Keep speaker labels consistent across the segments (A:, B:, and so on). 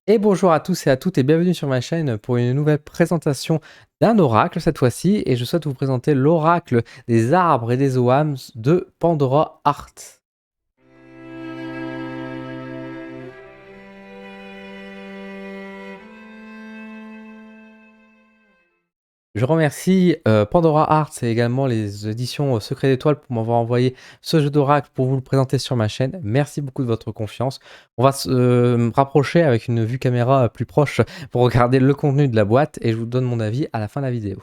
A: Et bonjour à tous et à toutes et bienvenue sur ma chaîne pour une nouvelle présentation d'un oracle et bienvenue sur ma chaîne pour une nouvelle présentation d'un oracle cette fois-ci et je souhaite vous présenter l'oracle des arbres et des oghams de Pandora Art. Je remercie Pandora Arts et également les éditions Secret d'Étoiles pour m'avoir envoyé ce jeu d'oracle pour vous le présenter sur ma chaîne. Merci beaucoup de votre confiance. On va se rapprocher avec une vue caméra plus proche pour regarder le contenu de la boîte et je vous donne mon avis à la fin de la vidéo.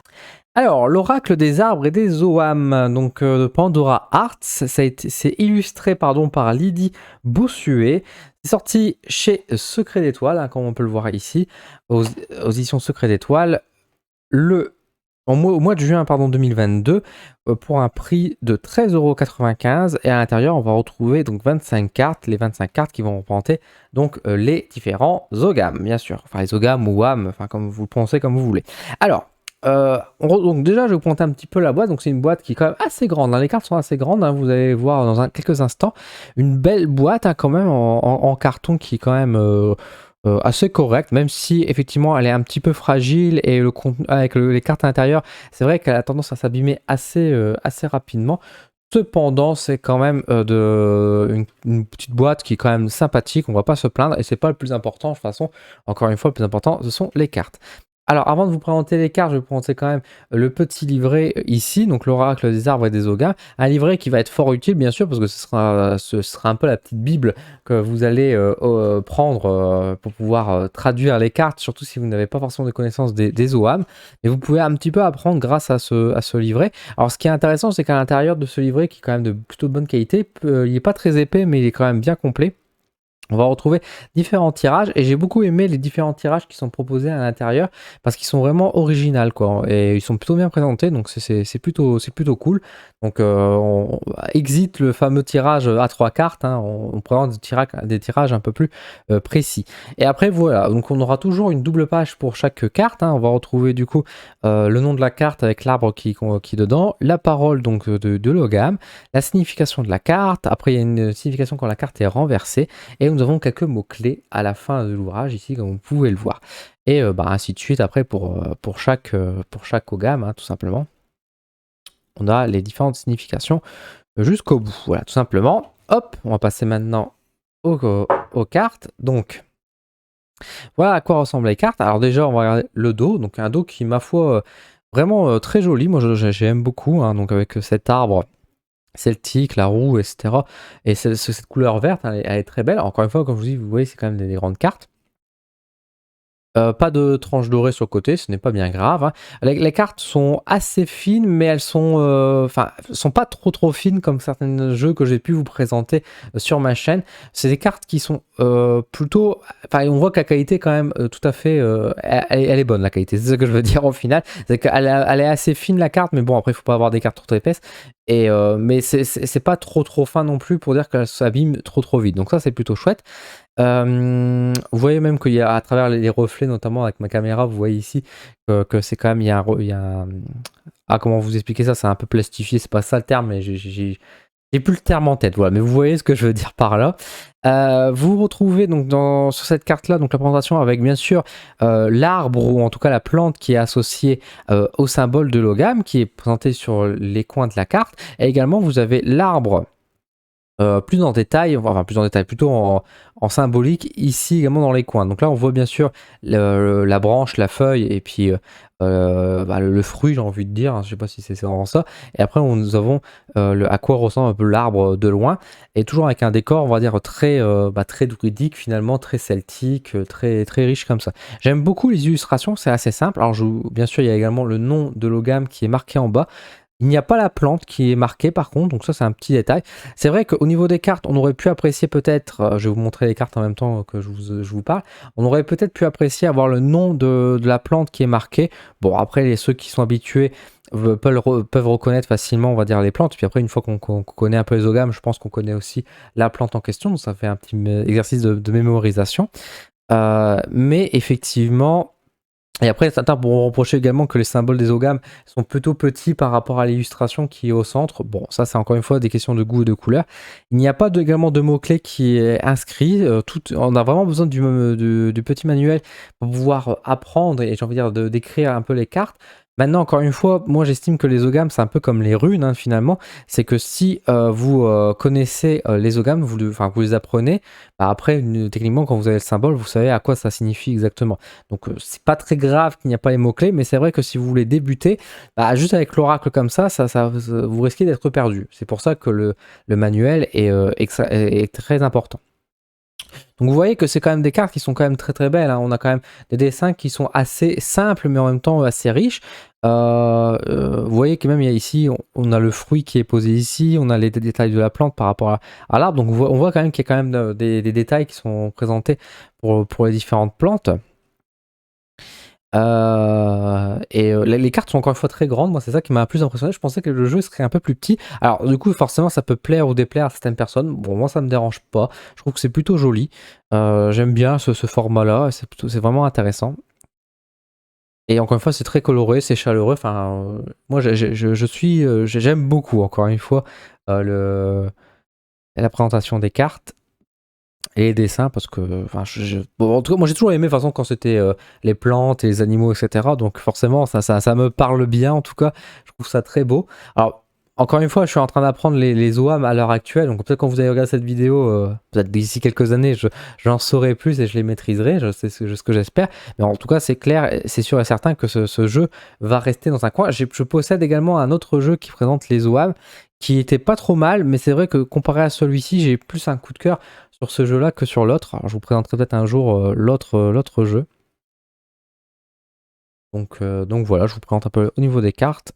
A: Alors, l'oracle des arbres et des oghams, donc de Pandora Arts, c'est illustré par Lydie Bossuet. C'est sorti chez Secret d'Étoiles, hein, comme on peut le voir ici, aux éditions Secret d'Étoiles, au mois de juin 2022, pour un prix de 13,95 € et à l'intérieur on va retrouver donc 25 cartes, les 25 cartes qui vont représenter donc les différents oghams bien sûr, enfin les oghams ou oghams, enfin comme vous le prononcez comme vous voulez. Alors, donc déjà je vais vous présenter un petit peu la boîte, donc c'est une boîte qui est quand même assez grande, hein. Les cartes sont assez grandes, hein. Vous allez voir dans quelques instants, une belle boîte, hein, quand même en carton qui est quand même... assez correcte, même si effectivement elle est un petit peu fragile et le contenu avec les cartes à l'intérieur, c'est vrai qu'elle a tendance à s'abîmer assez rapidement. Cependant, c'est quand même une petite boîte qui est quand même sympathique, on va pas se plaindre et c'est pas le plus important. De toute façon, encore une fois, le plus important, ce sont les cartes. Alors, avant de vous présenter les cartes, je vais vous présenter quand même le petit livret ici, donc l'oracle des arbres et des oghams. Un livret qui va être fort utile, bien sûr, parce que ce sera un peu la petite bible que vous allez prendre pour pouvoir traduire les cartes, surtout si vous n'avez pas forcément de connaissance des oghams. Mais vous pouvez un petit peu apprendre grâce à ce livret. Alors, ce qui est intéressant, c'est qu'à l'intérieur de ce livret, qui est quand même de plutôt bonne qualité, il n'est pas très épais, mais il est quand même bien complet. On va retrouver différents tirages et j'ai beaucoup aimé les différents tirages qui sont proposés à l'intérieur parce qu'ils sont vraiment originaux, quoi, et ils sont plutôt bien présentés, donc c'est plutôt cool. Donc on exit le fameux tirage à 3 cartes, hein, on présente des tirages un peu plus précis. Et après voilà, donc on aura toujours une double page pour chaque carte, hein. On va retrouver du coup le nom de la carte avec l'arbre qui est dedans, la parole donc de l'ogham, la signification de la carte, après il y a une signification quand la carte est renversée. Et nous avons quelques mots-clés à la fin de l'ouvrage, ici, comme vous pouvez le voir. Et ainsi de suite, après, pour chaque ogham, hein, tout simplement. On a les différentes significations jusqu'au bout. Voilà, tout simplement. Hop, on va passer maintenant aux cartes. Donc, voilà à quoi ressemblent les cartes. Alors déjà, on va regarder le dos. Donc, un dos qui, ma foi, vraiment très joli. Moi, j'aime beaucoup, hein, donc avec cet arbre celtique, la roue, etc. Et cette couleur verte, elle est très belle. Encore une fois, comme je vous dis, vous voyez, c'est quand même des grandes cartes. Pas de tranche dorée sur le côté, ce n'est pas bien grave, hein. Les cartes sont assez fines, mais elles sont, sont pas trop fines comme certains jeux que j'ai pu vous présenter sur ma chaîne. C'est des cartes qui sont plutôt, enfin, on voit que la qualité quand même tout à fait, elle est bonne la qualité. C'est ce que je veux dire au final, c'est qu'elle elle est assez fine la carte, mais bon après il faut pas avoir des cartes trop épaisses. Et mais c'est pas trop fin non plus pour dire qu'elle s'abîme trop vite. Donc ça c'est plutôt chouette. Vous voyez même qu'il y a à travers les reflets, notamment avec ma caméra, vous voyez ici que c'est quand même, il y a ah, comment vous expliquer ça? C'est un peu plastifié, c'est pas ça le terme, mais j'ai plus le terme en tête, voilà, mais vous voyez ce que je veux dire par là. Vous retrouvez donc sur cette carte-là, donc la présentation avec bien sûr l'arbre ou en tout cas la plante qui est associée au symbole de l'ogham, qui est présenté sur les coins de la carte. Et également, vous avez l'arbre plus en détail, enfin plus en détail, plutôt en symbolique, ici également dans les coins. Donc là, on voit bien sûr la branche, la feuille, et puis le fruit, j'ai envie de dire, hein, je sais pas si c'est vraiment ça. Et après, nous avons à quoi ressemble un peu l'arbre de loin, et toujours avec un décor, on va dire, très druidique, finalement, très celtique, très riche comme ça. J'aime beaucoup les illustrations, c'est assez simple. Alors, bien sûr, il y a également le nom de l'ogham qui est marqué en bas. Il n'y a pas la plante qui est marquée par contre, donc ça c'est un petit détail. C'est vrai qu'au niveau des cartes, on aurait pu apprécier peut-être, je vais vous montrer les cartes en même temps que je vous parle, on aurait peut-être pu apprécier avoir le nom de la plante qui est marquée. Bon après, ceux qui sont habitués peuvent reconnaître facilement, on va dire, les plantes. Puis après, une fois qu'on connaît un peu les oghams, je pense qu'on connaît aussi la plante en question, donc ça fait un petit exercice de mémorisation. Mais effectivement... Et après, certains pourront reprocher également que les symboles des OGAM sont plutôt petits par rapport à l'illustration qui est au centre. Bon, ça c'est encore une fois des questions de goût et de couleur. Il n'y a pas également de mots-clés qui est inscrit. On a vraiment besoin du petit manuel pour pouvoir apprendre et j'ai envie de dire d'écrire un peu les cartes. Maintenant, encore une fois, moi j'estime que les OGAM c'est un peu comme les runes hein, finalement. C'est que si vous connaissez les OGAM, vous les apprenez, bah, après techniquement quand vous avez le symbole, vous savez à quoi ça signifie exactement. Donc c'est pas très grave qu'il n'y a pas les mots-clés, mais c'est vrai que si vous voulez débuter, bah, juste avec l'oracle comme ça, vous risquez d'être perdu. C'est pour ça que le manuel est très important. Donc vous voyez que c'est quand même des cartes qui sont quand même très très belles. Hein. On a quand même des dessins qui sont assez simples, mais en même temps assez riches. Vous voyez que même ici, on a le fruit qui est posé ici, on a les détails de la plante par rapport à l'arbre. Donc on voit quand même qu'il y a quand même des détails qui sont présentés pour les différentes plantes. Les cartes sont encore une fois très grandes, moi c'est ça qui m'a plus impressionné, je pensais que le jeu serait un peu plus petit. Alors du coup forcément ça peut plaire ou déplaire à certaines personnes, bon moi ça me dérange pas, je trouve que c'est plutôt joli, j'aime bien ce format là, c'est vraiment intéressant. Et encore une fois c'est très coloré, c'est chaleureux, enfin moi j'aime beaucoup encore une fois la présentation des cartes. Et les dessins parce que bon, en tout cas moi j'ai toujours aimé de toute façon quand c'était les plantes et les animaux etc, donc forcément ça me parle bien, en tout cas je trouve ça très beau. Alors encore une fois je suis en train d'apprendre les OAM à l'heure actuelle, donc peut-être quand vous allez regarder cette vidéo peut-être d'ici quelques années j'en saurai plus et je les maîtriserai, c'est ce que j'espère, mais en tout cas c'est clair, c'est sûr et certain que ce jeu va rester dans un coin. Je possède également un autre jeu qui présente les OAM qui était pas trop mal, mais c'est vrai que comparé à celui-ci j'ai plus un coup de cœur sur ce jeu-là que sur l'autre. Alors je vous présenterai peut-être un jour l'autre jeu. Donc voilà, je vous présente un peu au niveau des cartes.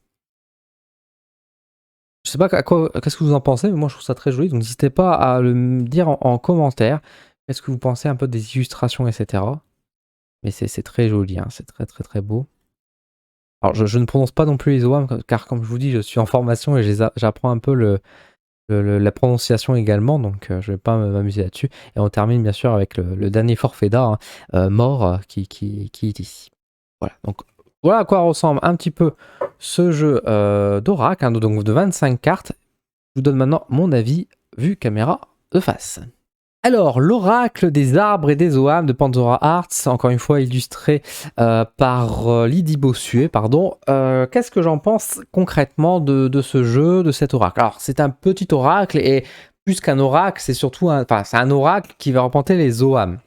A: Je sais pas qu'est-ce que vous en pensez, mais moi je trouve ça très joli. Donc n'hésitez pas à me dire en commentaire qu'est-ce que vous pensez un peu des illustrations, etc. Mais c'est très joli, hein, c'est très très très beau. Alors je ne prononce pas non plus les OAM, car comme je vous dis, je suis en formation et j'apprends un peu la prononciation également, donc je vais pas m'amuser là-dessus. Et on termine bien sûr avec le dernier forfait d'art, hein, mort, qui est ici. Voilà, donc voilà à quoi ressemble un petit peu ce jeu d'Oracle, hein, donc de 25 cartes. Je vous donne maintenant mon avis, vue caméra de face. Alors, l'oracle des arbres et des OAM de Pandora Arts, encore une fois illustré par Lydie Bossuet, pardon. Qu'est-ce que j'en pense concrètement de ce jeu, de cet oracle? Alors, c'est un petit oracle et plus qu'un oracle, c'est surtout c'est un oracle qui va représenter les OAM.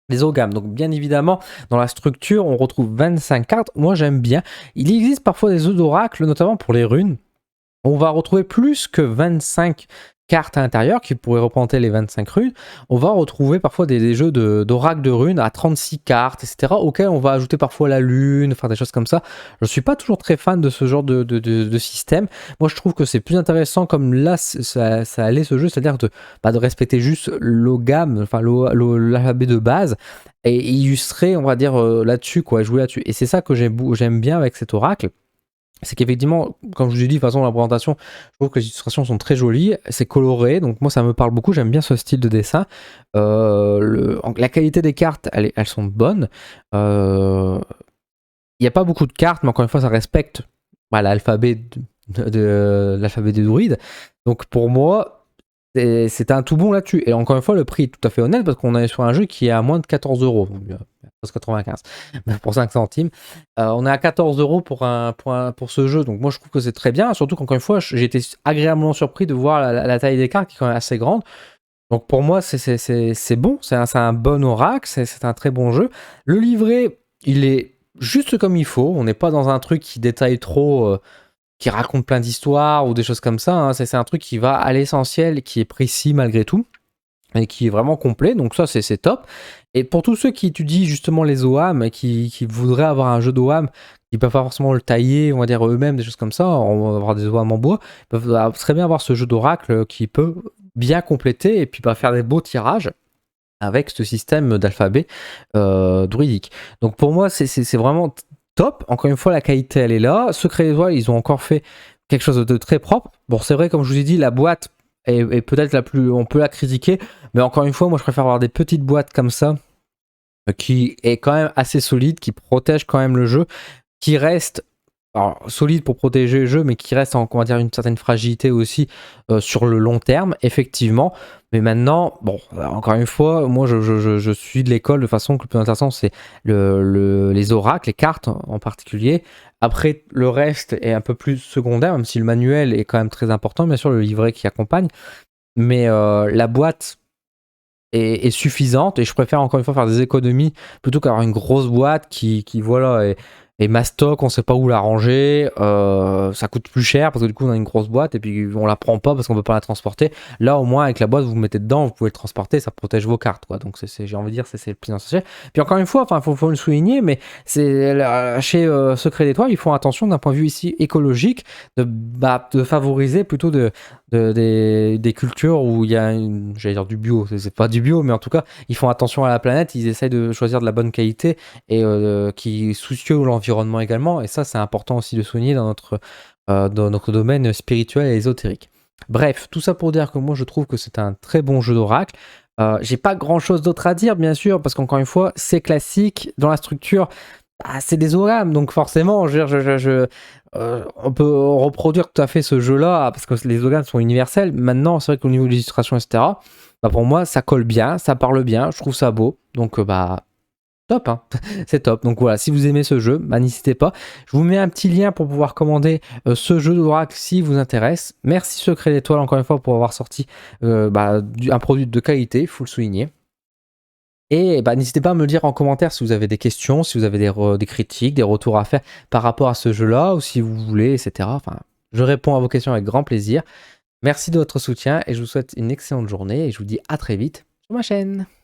A: Les OGAM, donc bien évidemment dans la structure on retrouve 25 cartes, moi j'aime bien. Il existe parfois des jeux d'oracle, notamment pour les runes. On va retrouver plus que 25 cartes à l'intérieur qui pourraient représenter les 25 runes. On va retrouver parfois des jeux d'oracle de runes à 36 cartes, etc. auxquels on va ajouter parfois la lune, enfin des choses comme ça. Je ne suis pas toujours très fan de ce genre de système. Moi je trouve que c'est plus intéressant comme là ça allait ce jeu, c'est-à-dire de respecter juste l'OGAM, enfin l'alphabet de base, et illustrer, on va dire, là-dessus, quoi, jouer là-dessus. Et c'est ça que j'aime bien avec cet oracle. C'est qu'effectivement, comme je vous ai dit, de toute façon, la présentation, je trouve que les illustrations sont très jolies, c'est coloré, donc moi ça me parle beaucoup, j'aime bien ce style de dessin. La qualité des cartes, elles sont bonnes. Il n'y a pas beaucoup de cartes, mais encore une fois, ça respecte l'alphabet l'alphabet des druides. Donc pour moi, c'est un tout bon là-dessus. Et encore une fois, le prix est tout à fait honnête parce qu'on est sur un jeu qui est à moins de 14 €. Donc, 95 pour 5 centimes. On est à 14 € pour ce jeu. Donc moi, je trouve que c'est très bien. Surtout qu'encore une fois, j'ai été agréablement surpris de voir la taille des cartes qui est quand même assez grande. Donc pour moi, c'est bon. C'est un bon oracle. C'est un très bon jeu. Le livret, il est juste comme il faut. On n'est pas dans un truc qui détaille trop... qui raconte plein d'histoires ou des choses comme ça. Hein. C'est un truc qui va à l'essentiel, qui est précis malgré tout, et qui est vraiment complet, donc ça c'est top. Et pour tous ceux qui étudient justement les OAM, qui voudraient avoir un jeu d'OAM, qui ne peuvent pas forcément le tailler, on va dire eux-mêmes, des choses comme ça, on va avoir des OAM en bois, ils peuvent très bien avoir ce jeu d'oracle qui peut bien compléter et puis faire des beaux tirages avec ce système d'alphabet druidique. Donc pour moi c'est vraiment top. Encore une fois, la qualité elle est là. Secret Étoile, ils ont encore fait quelque chose de très propre. Bon, c'est vrai, comme je vous ai dit, la boîte est peut-être la plus... On peut la critiquer, mais encore une fois, moi je préfère avoir des petites boîtes comme ça qui est quand même assez solide, qui protège quand même le jeu, qui reste alors, solide pour protéger le jeu, mais qui reste en, on va dire, une certaine fragilité aussi sur le long terme, effectivement. Mais maintenant, bon, encore une fois, moi je suis de l'école de façon que le plus intéressant c'est les oracles, les cartes en particulier. Après, le reste est un peu plus secondaire, même si le manuel est quand même très important, bien sûr, le livret qui accompagne. Mais la boîte est suffisante et je préfère encore une fois faire des économies plutôt qu'avoir une grosse boîte qui voilà est mastoc, on sait pas où la ranger, ça coûte plus cher parce que du coup on a une grosse boîte et puis on la prend pas parce qu'on peut pas la transporter. Là au moins avec la boîte vous mettez dedans, vous pouvez le transporter, ça protège vos cartes quoi. Donc j'ai envie de dire c'est le plus essentiel. Puis encore une fois, enfin faut le souligner, mais c'est chez Secret d'Étoile ils font attention d'un point de vue ici écologique de favoriser plutôt des cultures où il y a j'allais dire du bio, c'est pas du bio, mais en tout cas, ils font attention à la planète, ils essayent de choisir de la bonne qualité et qui est soucieux de l'environnement également. Et ça, c'est important aussi de souligner dans notre domaine spirituel et ésotérique. Bref, tout ça pour dire que moi, je trouve que c'est un très bon jeu d'oracle. J'ai pas grand chose d'autre à dire, bien sûr, parce qu'encore une fois, c'est classique dans la structure. C'est des oracles, donc forcément, on peut reproduire tout à fait ce jeu-là parce que les organes sont universels. Maintenant, c'est vrai qu'au niveau de l'illustration, etc., bah pour moi, ça colle bien, ça parle bien, je trouve ça beau. Donc, top, hein. C'est top. Donc voilà, si vous aimez ce jeu, n'hésitez pas. Je vous mets un petit lien pour pouvoir commander ce jeu d'oracle si vous intéresse. Merci Secret d'Étoile encore une fois pour avoir sorti un produit de qualité, il faut le souligner. Et n'hésitez pas à me le dire en commentaire si vous avez des questions, si vous avez des critiques, des retours à faire par rapport à ce jeu-là, ou si vous voulez, etc. Enfin, je réponds à vos questions avec grand plaisir. Merci de votre soutien et je vous souhaite une excellente journée et je vous dis à très vite sur ma chaîne.